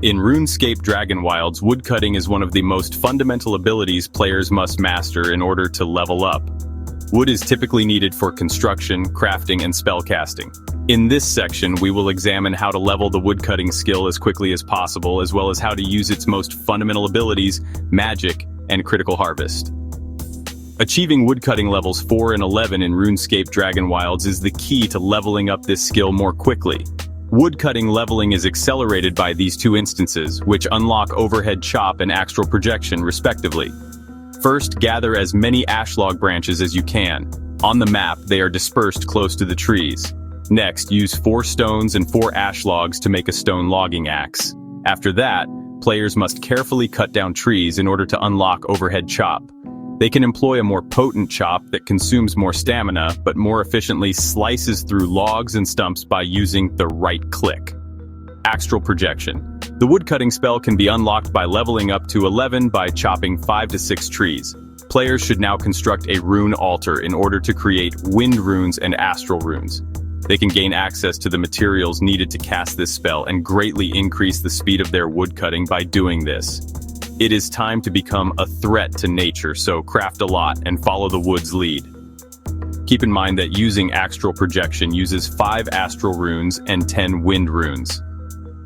In RuneScape Dragonwilds, woodcutting is one of the most fundamental abilities players must master in order to level up. Wood is typically needed for construction, crafting, and spellcasting. In this section, we will examine how to level the woodcutting skill as quickly as possible, as well as how to use its most fundamental abilities, magic, and critical harvest. Achieving woodcutting levels 4 and 11 in RuneScape Dragonwilds is the key to leveling up this skill more quickly. Woodcutting leveling is accelerated by these two instances, which unlock overhead chop and astral projection, respectively. First, gather as many ashlog branches as you can. On the map, they are dispersed close to the trees. Next, use 4 stones and 4 ashlogs to make a stone logging axe. After that, players must carefully cut down trees in order to unlock overhead chop. They can employ a more potent chop that consumes more stamina, but more efficiently slices through logs and stumps by using the right click. Astral projection. The woodcutting spell can be unlocked by leveling up to 11 by chopping 5 to 6 trees. Players should now construct a rune altar in order to create wind runes and astral runes. They can gain access to the materials needed to cast this spell and greatly increase the speed of their woodcutting by doing this. It is time to become a threat to nature, so craft a lot and follow the wood's lead. Keep in mind that using astral projection uses 5 astral runes and 10 wind runes.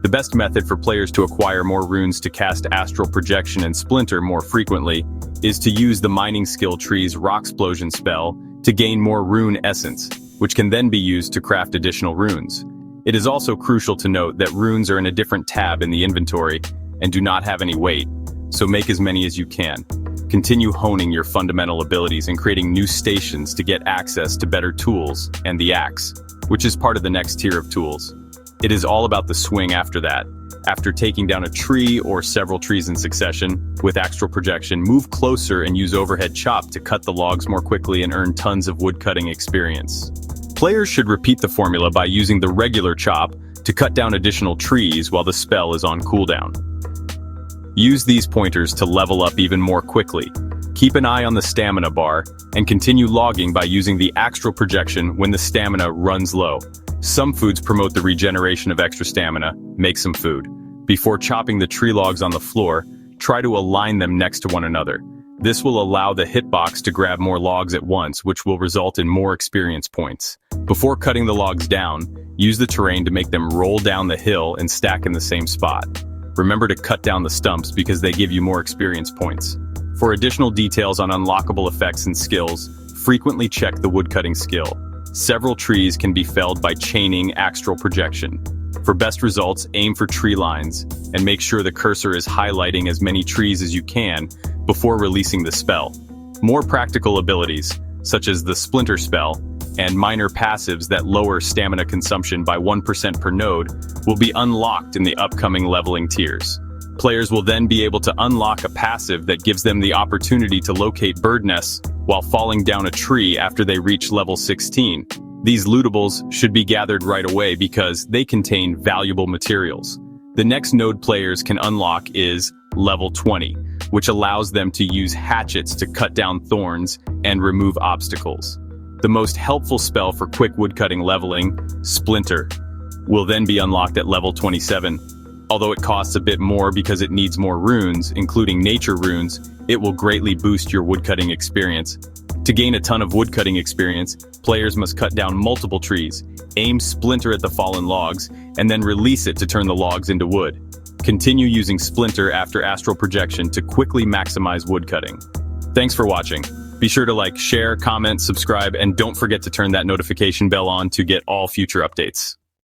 The best method for players to acquire more runes to cast astral projection and Splinter more frequently is to use the mining skill tree's Rocksplosion spell to gain more rune essence, which can then be used to craft additional runes. It is also crucial to note that runes are in a different tab in the inventory and do not have any weight, so make as many as you can. Continue honing your fundamental abilities and creating new stations to get access to better tools and the axe, which is part of the next tier of tools. It is all about the swing after that. After taking down a tree or several trees in succession, with astral projection, move closer and use overhead chop to cut the logs more quickly and earn tons of woodcutting experience. Players should repeat the formula by using the regular chop to cut down additional trees while the spell is on cooldown. Use these pointers to level up even more quickly. Keep an eye on the stamina bar, and continue logging by using the astral projection when the stamina runs low. Some foods promote the regeneration of extra stamina. Make some food. Before chopping the tree logs on the floor, try to align them next to one another. This will allow the hitbox to grab more logs at once, which will result in more experience points. Before cutting the logs down, use the terrain to make them roll down the hill and stack in the same spot. Remember to cut down the stumps because they give you more experience points. For additional details on unlockable effects and skills, frequently check the woodcutting skill. Several trees can be felled by chaining astral projection. For best results, aim for tree lines, and make sure the cursor is highlighting as many trees as you can before releasing the spell. More practical abilities, such as the Splinter spell, and minor passives that lower stamina consumption by 1% per node will be unlocked in the upcoming leveling tiers. Players will then be able to unlock a passive that gives them the opportunity to locate bird nests while falling down a tree after they reach level 16. These lootables should be gathered right away because they contain valuable materials. The next node players can unlock is level 20, which allows them to use hatchets to cut down thorns and remove obstacles. The most helpful spell for quick woodcutting leveling, Splinter, will then be unlocked at level 27. Although it costs a bit more because it needs more runes, including nature runes, it will greatly boost your woodcutting experience. To gain a ton of woodcutting experience, players must cut down multiple trees, aim Splinter at the fallen logs, and then release it to turn the logs into wood. Continue using Splinter after astral projection to quickly maximize woodcutting. Thanks for watching. Be sure to like, share, comment, subscribe, and don't forget to turn that notification bell on to get all future updates.